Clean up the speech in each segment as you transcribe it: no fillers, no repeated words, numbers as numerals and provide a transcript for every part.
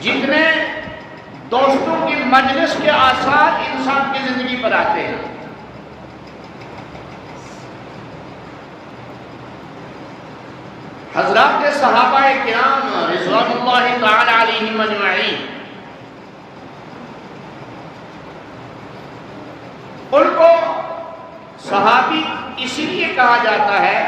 جتنے دوستوں کی مجلس کے آثار انسان کی زندگی پر آتے ہیں، حضرات صحابہ کرام رضوان اللہ تعالی علیہم اجمعین، ان کو صحابی اس لیے کہا جاتا ہے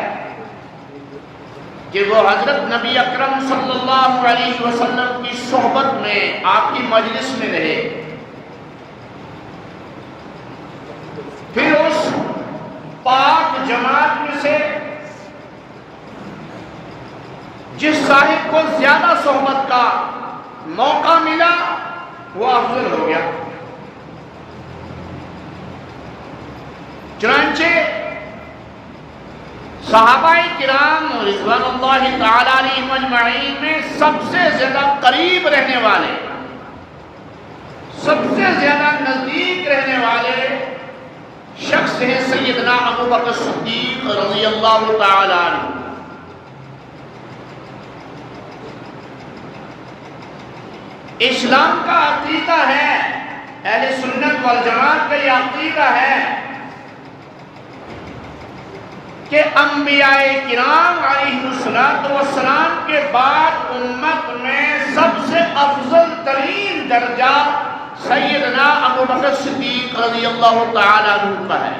کہ وہ حضرت نبی اکرم صلی اللہ علیہ وسلم کی صحبت میں، آپ کی مجلس میں رہے، پھر اس پاک جماعت میں سے جس صاحب کو زیادہ صحبت کا موقع ملا وہ افضل ہو گیا۔ چنانچہ صحابہ کرام رضوان اللہ تعالی علیہم اجمعین میں سب سے زیادہ قریب رہنے والے، سب سے زیادہ نزدیک رہنے والے شخص ہیں سیدنا ابو بکر صدیق رضی اللہ تعالی عنہ۔ اسلام کا عقیدہ ہے، اہل سنت والجماعت کا یہ عقیدہ ہے کہ انبیاء کرام علیہ السلام کے بعد امت میں سب سے افضل ترین درجہ سیدنا ابو بکر صدیق رضی اللہ تعالی عنہ کا ہے۔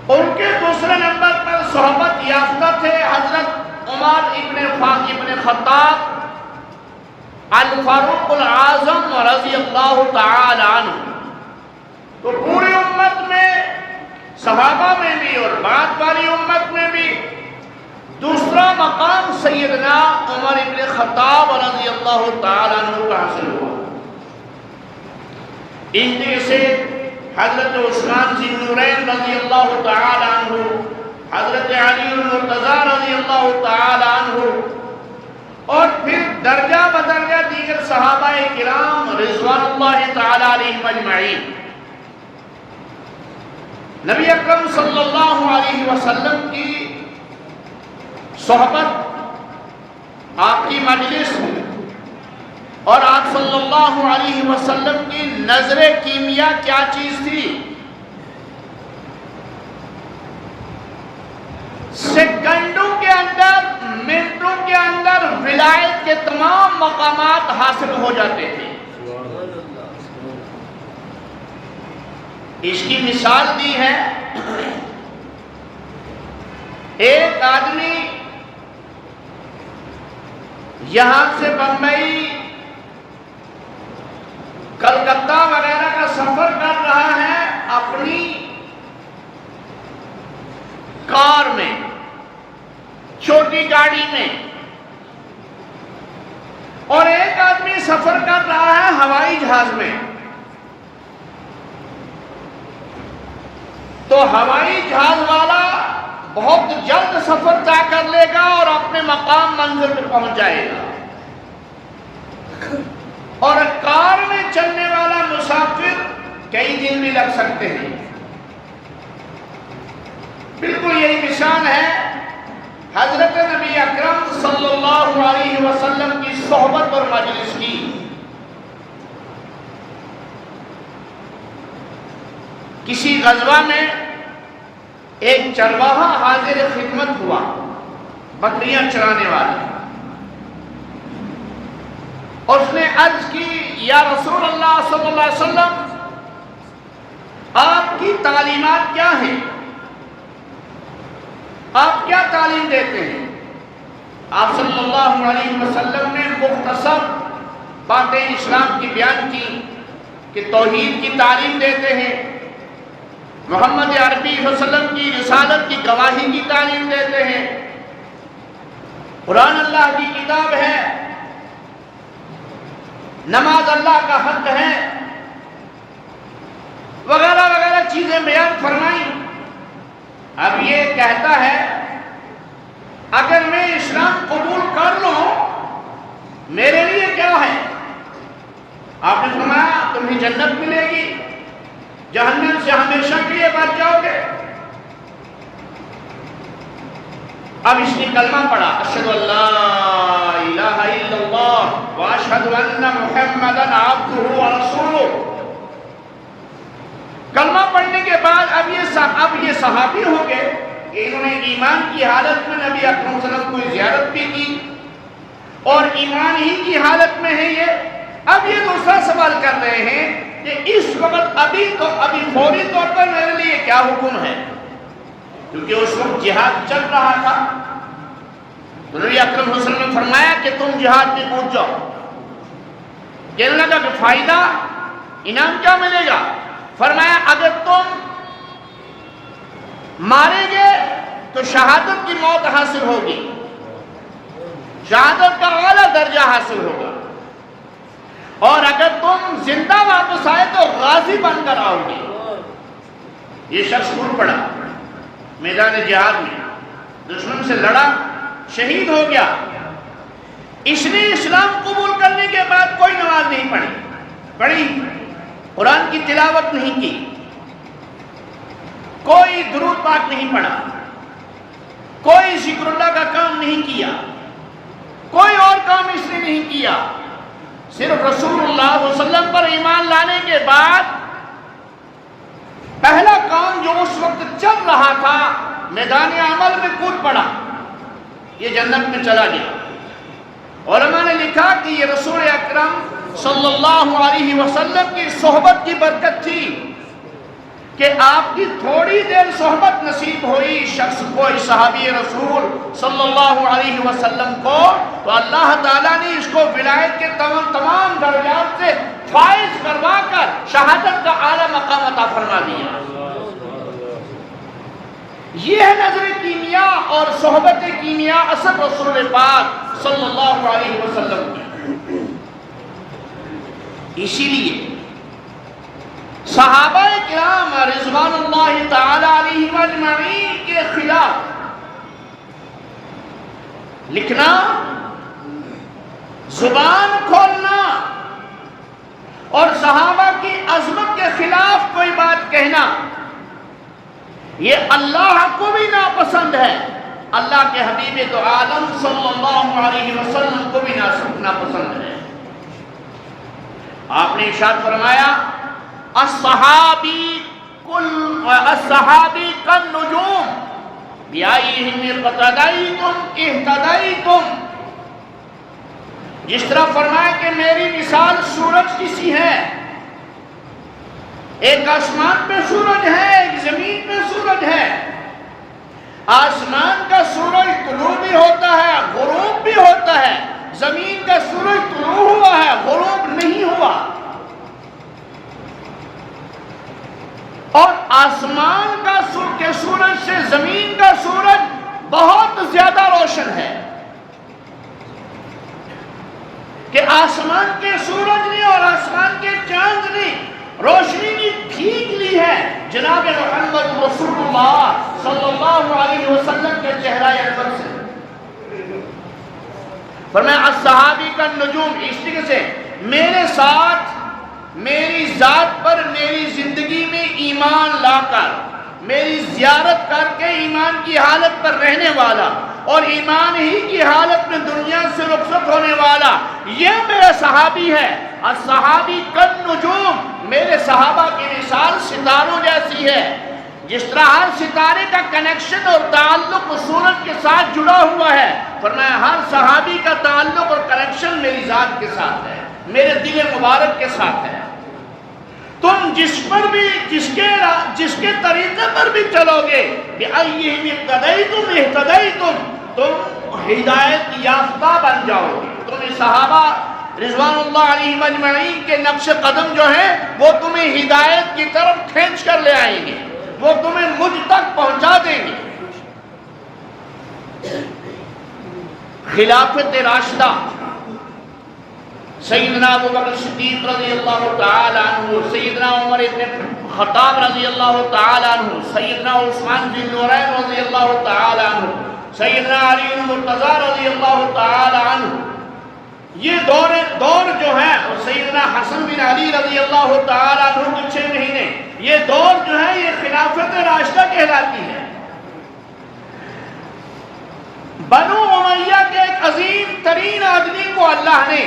ان کے دوسرے نمبر پر صحبت یافتہ تھے حضرت عمر ابن خطاب الفاروق العظم رضی اللہ تعالی عنہ۔ تو پوری امت میں، صحابہ میں بھی اور بعد والی امت میں بھی دوسرا مقام سیدنا عمر ابن خطاب رضی اللہ تعالیٰ عنہ کا حاصل ہوا۔ اس طرح سے حضرت عثمان ذی النورین رضی اللہ تعالیٰ عنہ، حضرت علی المرتضیٰ رضی اللہ تعالیٰ عنہ، اور پھر درجہ بدرجہ دیگر صحابہ کرام رضوان اللہ تعالیٰ علیہم اجمعین۔ نبی اکرم صلی اللہ علیہ وسلم کی صحبت، آپ کی مجلس اور آپ صلی اللہ علیہ وسلم کی نظر کیمیا کیا چیز تھی؟ سیکنڈوں کے اندر، منٹوں کے اندر ولایت کے تمام مقامات حاصل ہو جاتے تھے۔ اس کی مثال دی ہے، ایک آدمی یہاں سے بمبئی، کلکتہ وغیرہ کا سفر کر رہا ہے اپنی کار میں، چھوٹی گاڑی میں، اور ایک آدمی سفر کر رہا ہے ہوائی جہاز میں۔ تو ہوائی جہاز والا بہت جلد سفر طے کر لے گا اور اپنے مقام منزل پر پہنچ جائے گا، اور کار میں چلنے والا مسافر کئی دن بھی لگ سکتے ہیں۔ بالکل یہی مثال ہے حضرت نبی اکرم صلی اللہ علیہ وسلم کی صحبت اور مجلس کی۔ کسی غزوہ میں ایک چرواہا حاضر خدمت ہوا، بکریاں چرانے والا، اور اس نے عرض کی، یا رسول اللہ صلی اللہ علیہ وسلم، آپ کی تعلیمات کیا ہیں؟ آپ کیا تعلیم دیتے ہیں؟ آپ صلی اللہ علیہ وسلم نے مختصر باتیں اسلام کی بیان کی کہ توحید کی تعلیم دیتے ہیں، محمد عربی صلی اللہ علیہ وسلم کی رسالت کی گواہی کی تعلیم دیتے ہیں، قرآن اللہ کی کتاب ہے، نماز اللہ کا حق ہے، وغیرہ وغیرہ چیزیں بیان فرمائیں۔ اب یہ کہتا ہے اگر میں اسلام قبول کر لوں میرے لیے کیا ہے؟ آپ نے فرمایا تمہیں جنت ملے گی، جہنم سے ہمیشہ کے لیے بچ جاؤ گے۔ اب اس نے کلمہ پڑھا، اشہد ان لا الہ الا اللہ واشہد ان محمدا عبدہ ورسولہ۔ کلمہ پڑھنے کے بعد اب یہ صحابی ہو گئے کہ انہوں نے ایمان کی حالت میں نبی اکرم صلی اللہ علیہ وسلم کو زیارت بھی کی اور ایمان ہی کی حالت میں ہے یہ۔ اب یہ دوسرا سوال کر رہے ہیں کہ اس وقت ابھی فوری طور پر میرے لیے کیا حکم ہے، کیونکہ اس وقت جہاد چل رہا تھا۔ تو نبی اکرم صلی اللہ علیہ وسلم نے فرمایا کہ تم جہاد میں کود جاؤ۔ کہنے لگا کہ فائدہ، انعام کیا ملے گا؟ فرمایا اگر تم مارے گے تو شہادت کی موت حاصل ہوگی، شہادت کا اعلیٰ درجہ حاصل ہوگا، اور اگر تم زندہ واپس آئے تو غازی بن کر آؤ گے۔ یہ شخص ٹوٹ پڑا میدان جہاد میں، دشمن سے لڑا، شہید ہو گیا۔ اس نے اسلام قبول کرنے کے بعد کوئی نماز نہیں پڑھی، قرآن کی تلاوت نہیں کی، کوئی درود پاک نہیں پڑھا، کوئی ذکر اللہ کا کام نہیں کیا، کوئی اور کام اس نے نہیں کیا۔ صرف رسول اللہ صلی اللہ علیہ وسلم پر ایمان لانے کے بعد پہلا کام جو اس وقت چل رہا تھا، میدان عمل میں کود پڑا، یہ جنت میں چلا گیا۔ علماء نے لکھا کہ یہ رسول اکرم صلی اللہ علیہ وسلم کی صحبت کی برکت تھی کہ آپ کی تھوڑی دیر صحبت نصیب ہوئی شخص کو، صحابی رسول صلی اللہ علیہ وسلم کو، تو اللہ تعالیٰ نے اس کو ولایت کے تمام درجات سے فائز کروا کر شہادت کا اعلیٰ مقام عطا فرما دیا۔ یہ ہے نظر کیمیا اور صحبت کیمیا اصل رسول پاک صلی اللہ علیہ وسلم کی۔ اسی لیے صحابہ کرام رضوان اللہ تعالی علیہم اجمعین کے خلاف لکھنا، زبان کھولنا اور صحابہ کی عظمت کے خلاف کوئی بات کہنا، یہ اللہ کو بھی ناپسند ہے، اللہ کے حبیب دو عالم صلی اللہ علیہ وسلم کو بھی ناپسند ہے۔ آپ نے ارشاد فرمایا الصحابی کالنجوم بیائیہم اقتدیتم اہتدیتم۔ جس طرح فرمایا کہ میری مثال سورج کی سی ہے، ایک آسمان پہ سورج ہے، ایک زمین پہ سورج ہے۔ آسمان کا سورج طلوع بھی ہوتا ہے، غروب بھی ہوتا ہے، زمین کا سورج طلوع ہوا ہے، غروب نہیں ہوا۔ اور آسمان کا سورج سے زمین کا سورج بہت زیادہ روشن ہے کہ آسمان کے سورج نے اور آسمان کے چاند نے روشنی کی بھیگ لی ہے جناب محمد رسول اللہ صلی اللہ علیہ وسلم کے چہرہ انور سے۔ فرمایا الصحابی کا نجوم، اس طریقے سے میرے ساتھ میری ذات پر میری زندگی میں ایمان لا کر، میری زیارت کر کے ایمان کی حالت پر رہنے والا اور ایمان ہی کی حالت میں دنیا سے رخصت ہونے والا، یہ میرا صحابی ہے۔ الصحابی کالنجوم، میرے صحابہ کی مثال ستاروں جیسی ہے۔ جس طرح ہر ستارے کا کنیکشن اور تعلق سورج کے ساتھ جڑا ہوا ہے، فرمایا ہر صحابی کا تعلق اور کنیکشن میری ذات کے ساتھ ہے، میرے دل مبارک کے ساتھ ہے۔ تم جس پر بھی جس کے طریقے پر بھی چلو گے بِأَيِّهِمْ اقْتَدَيْتُمْ اهْتَدَيْتُمْ، تم ہدایت یافتہ بن جاؤ گے۔ تمہیں صحابہ رضوان اللہ علیہم اجمعین کے نقش قدم جو ہیں وہ تمہیں ہدایت کی طرف کھینچ کر لے آئیں گے، وہ تمہیں مجھ تک پہنچا دیں گے۔ خلافت راشدہ سیدنا ابوبکر صدیق رضی اللہ تعالی عنہ، سیدنا عمر ابن خطاب رضی اللہ تعالی عنہ، سیدنا عثمان بن نورین رضی اللہ تعالی عنہ، سیدنا علی المرتضی رضی اللہ تعالی عنہ، یہ دور جو ہے، اور سیدنا حسن بن علی رضی اللہ تعالی عنہ کے 6 مہینے، یہ دور جو ہے یہ خلافت راشدہ کہلاتی ہے۔ بنو امیہ کے ایک عظیم ترین آدمی کو اللہ نے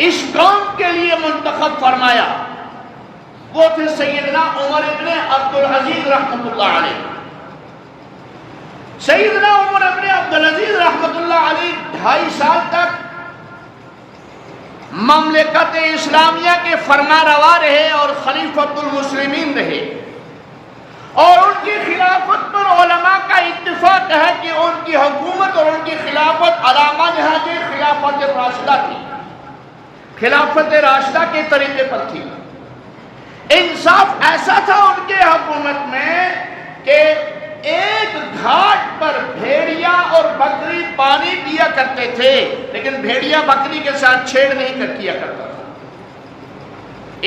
اس قوم کے لیے منتخب فرمایا، وہ تھے سیدنا عمر ابن عبدالعزیز رحمۃ اللہ علیہ۔ سیدنا عمر ابن عبدالعزیز رحمۃ اللہ علیہ 2.5 سال تک مملکت اسلامیہ کے فرما روا رہے اور خلیفۃ المسلمین رہے، اور ان کی خلافت پر علماء کا اتفاق ہے کہ ان کی حکومت اور ان کی خلافت علامہ جہاں کے خلافت راشدہ تھی، خلافت راشدہ کے طریقے پر تھی۔ انصاف ایسا تھا ان کے حکومت میں کہ ایک گھاٹ پر بھیڑیا اور بکری پانی پیا کرتے تھے، لیکن بھیڑیا بکری کے ساتھ چھیڑ نہیں کیا کرتا تھا۔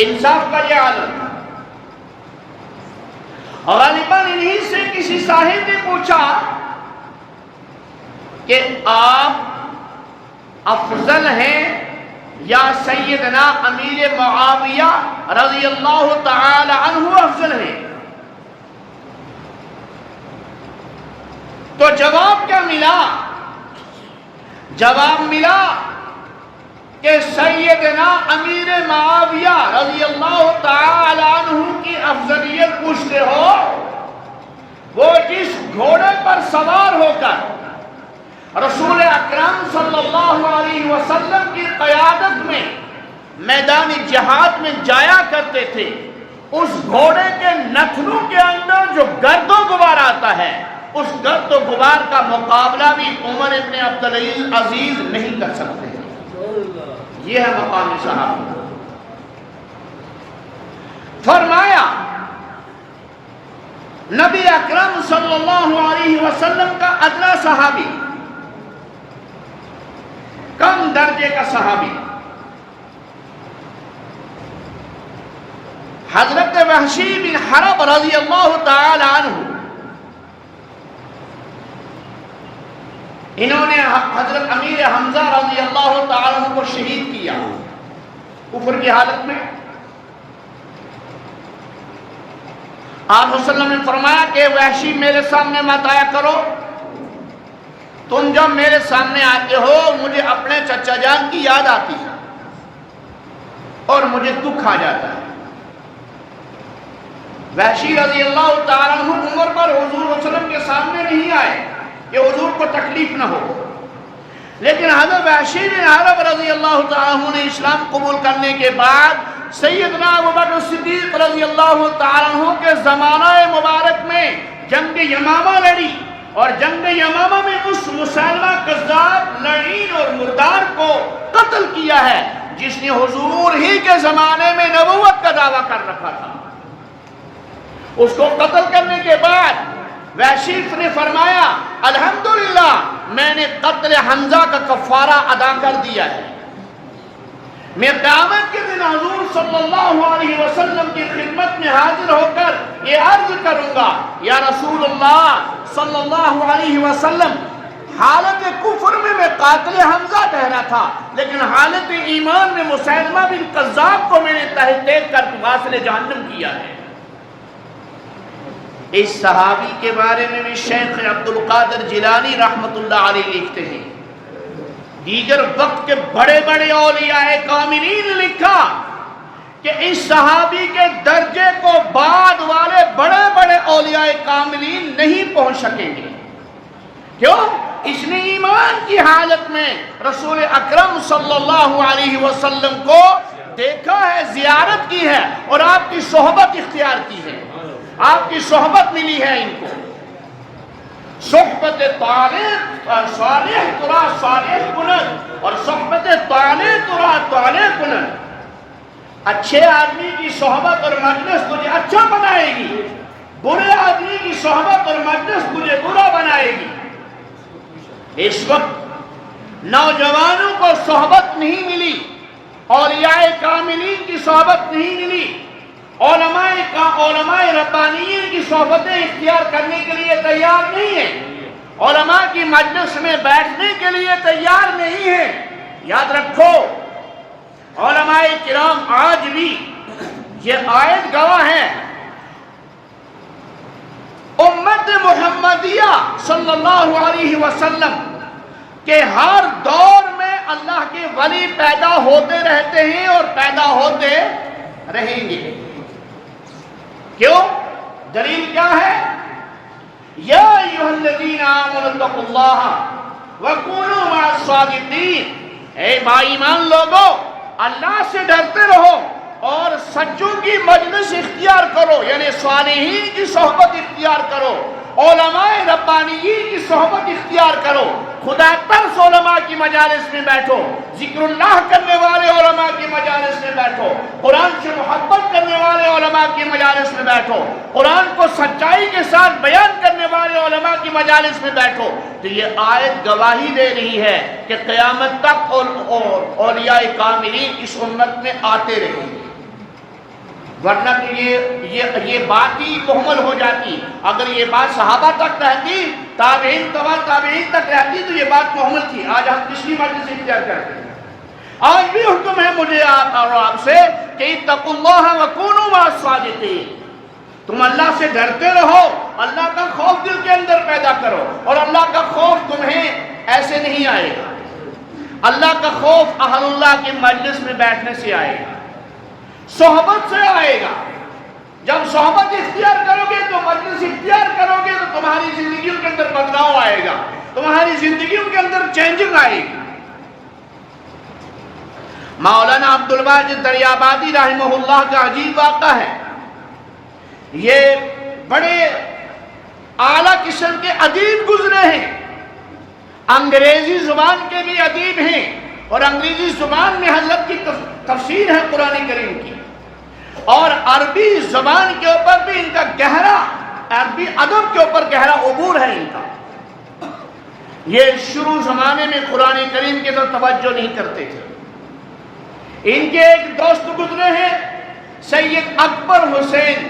انصاف کا یہ عالم تھا۔ غالباً انہی سے کسی صاحب نے پوچھا کہ آپ افضل ہیں یا سیدنا امیر معاویہ رضی اللہ تعالی عنہ افضل ہیں؟ تو جواب کیا ملا؟ جواب ملا کہ سیدنا امیر معاویہ رضی اللہ تعالی عنہ کی افضلیت پوچھتے ہو، وہ جس گھوڑے پر سوار ہو کر رسول اکرم صلی اللہ علیہ وسلم کی قیادت میں میدان جہاد میں جایا کرتے تھے، اس گھوڑے کے نتھنوں کے اندر جو گرد و غبار آتا ہے، اس گرد و غبار کا مقابلہ بھی عمر ابن عبدالعزیز نہیں کر سکتے۔ یہ ہے مقام صحابہ۔ فرمایا نبی اکرم صلی اللہ علیہ وسلم کا ادنا صحابی، کم درجے کا صحابی، حضرت وحشی بن حرب رضی اللہ تعالی عنہ، انہوں نے حضرت امیر حمزہ رضی اللہ تعالی عنہ کو شہید کیا کفر کی حالت میں۔ آپ صلی اللہ علیہ وسلم نے فرمایا کہ وحشی میرے سامنے مت آیا کرو، تم جب میرے سامنے آتے ہو مجھے اپنے چچا جان کی یاد آتی ہے اور مجھے دکھ آ جاتا ہے۔ وحشی رضی اللہ تعالیٰ عنہ عمر پر حضور صلی اللہ علیہ وسلم کے سامنے نہیں آئے کہ حضور کو تکلیف نہ ہو، لیکن حضرت وحشی بن حرب رضی اللہ تعالیٰ عنہ نے اسلام قبول کرنے کے بعد سیدنا ابوبکر صدیق رضی اللہ تعالیٰ عنہ کے زمانہ مبارک میں جنگ یمامہ لڑی، اور جنگ یمامہ میں اس مسلمہ کذاب لعین اور مردار کو قتل کیا ہے جس نے حضور ہی کے زمانے میں نبوت کا دعویٰ کر رکھا تھا۔ اس کو قتل کرنے کے بعد وحشی نے فرمایا الحمدللہ میں نے قتل حمزہ کا کفارہ ادا کر دیا ہے، میں قیامت کے دن حضور صلی اللہ علیہ وسلم کی خدمت میں حاضر ہو کر یہ عرض کروں گا یا رسول اللہ صلی اللہ علیہ وسلم، حالت کفر میں قاتل حمزہ ٹھہرا تھا، لیکن حالت ایمان میں مسلمہ بن کذاب کو میں نے تحقیق کر واصل جہنم کیا ہے۔ اس صحابی کے بارے میں بھی شیخ عبد القادر جیلانی رحمت اللہ علیہ لکھتے ہیں، دیگر وقت کے بڑے بڑے اولیاء کاملین نے لکھا کہ اس صحابی کے درجے کو بعد والے بڑے بڑے اولیاء کاملین نہیں پہنچ سکیں گے۔ کیوں؟ اس نے ایمان کی حالت میں رسول اکرم صلی اللہ علیہ وسلم کو دیکھا ہے، زیارت کی ہے اور آپ کی صحبت اختیار کی ہے، آپ کی صحبت ملی ہے ان کو۔ صحبت طالب صالح ترا صالح کنن اور صحبت طالب ترا طالب کنن۔ اچھے آدمی کی صحبت اور مجلس تجھے اچھا بنائے گی، برے آدمی کی صحبت اور مجلس تجھے برا بنائے گی۔ اس وقت نوجوانوں کو صحبت نہیں ملی، اولیاء کاملین کی صحبت نہیں ملی، علماء ربانیین کی صحبتیں اختیار کرنے کے لیے تیار نہیں ہیں، علماء کی مجلس میں بیٹھنے کے لیے تیار نہیں ہیں۔ یاد رکھو علماء کرام آج بھی یہ آیت گواہ ہیں، امت محمد احمدیہ صلی اللہ علیہ وسلم کہ ہر دور میں اللہ کے ولی پیدا ہوتے رہتے ہیں اور پیدا ہوتے رہیں گے. کیوں؟ دلیل کیا ہے؟ یا ایھا الذین آمنوا اتقوا اللہ وکونوا مع الصادقین. اے با ایمان لوگو، اللہ سے ڈرتے رہو اور سچوں کی مجلس اختیار کرو، یعنی صالحین کی صحبت اختیار کرو، علماء ربانیین کی صحبت اختیار کرو، خدا ترس علماء کی مجالس میں بیٹھو، ذکر اللہ کرنے والے علماء کی مجالس میں بیٹھو، قرآن سے محبت کرنے والے علماء کی مجالس میں بیٹھو، قرآن کو سچائی کے ساتھ بیان کرنے والے علماء کی مجالس میں بیٹھو. تو یہ آیت گواہی دے رہی ہے کہ قیامت تک اولیاء کاملین اس امت میں آتے رہیں گے، ورنہ تو یہ بات ہی مہمل ہو جاتی. اگر یہ بات صحابہ تک رہتی، تابعین تبع تابعین تک رہتی تو یہ بات مہمل تھی. آج ہم کس کی مجلس اختیار کرتے ہیں؟ آج بھی حکم ہے مجھے اور آپ سے کہ اتقوا اللہ وکونوا مع الصادقین. تم اللہ سے ڈرتے رہو، اللہ کا خوف دل کے اندر پیدا کرو، اور اللہ کا خوف تمہیں ایسے نہیں آئے گا. اللہ کا خوف اہل اللہ کی مجلس میں بیٹھنے سے آئے گا، صحبت سے آئے گا. جب صحبت اختیار کرو گے تو مجلس اختیار کرو گے تو تمہاری زندگیوں کے اندر بدلاؤ آئے گا، تمہاری زندگیوں کے اندر چینجنگ آئے گی. مولانا عبد الواجد دریابادی رحمہ اللہ کا عجیب واقعہ ہے. یہ بڑے اعلیٰ قسم کے ادیب گزرے ہیں، انگریزی زبان کے بھی ادیب ہیں، اور انگریزی زبان میں حضرت کی تفسیر ہے قرآن کریم کی، اور عربی زبان کے اوپر بھی ان کا گہرا، عربی ادب کے اوپر گہرا عبور ہے ان کا. یہ شروع زمانے میں قرآن کریم کی طرف توجہ نہیں کرتے تھے. ان کے ایک دوست گزرے ہیں سید اکبر حسین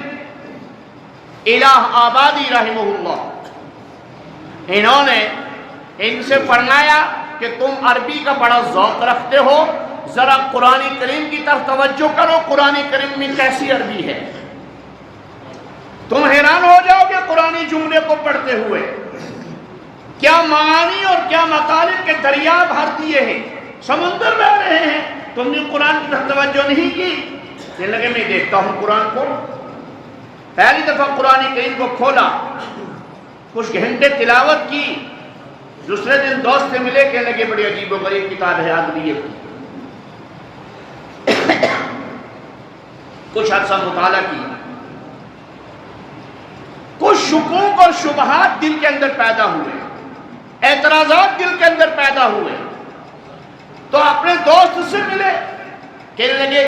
الہ آبادی رحمہ اللہ. انہوں نے ان سے فرمایا کہ تم عربی کا بڑا ذوق رکھتے ہو، ذرا قرآن کریم کی طرف توجہ کرو، قرآن کریم میں کیسی عربی ہے. تم حیران ہو جاؤ گے قرآنی جملے کو پڑھتے ہوئے، کیا معانی اور کیا مطالب کے دریا بھر دیے ہیں، سمندر بہ رہے ہیں. تم نے قرآن کی طرف توجہ نہیں کی. یہ لگے میں دیکھتا ہوں قرآن کو. پہلی دفعہ قرآن کریم کو کھولا، کچھ گھنٹے تلاوت کی، دوسرے دن دوست سے ملے، کہنے لگے بڑی عجیب و غریب کتاب ہے ادبیت کی. کچھ عرصہ مطالعہ کی، کچھ شکوک اور شبہات دل کے اندر پیدا ہوئے، اعتراضات دل کے اندر پیدا ہوئے، تو اپنے دوست سے ملے، کہنے لگے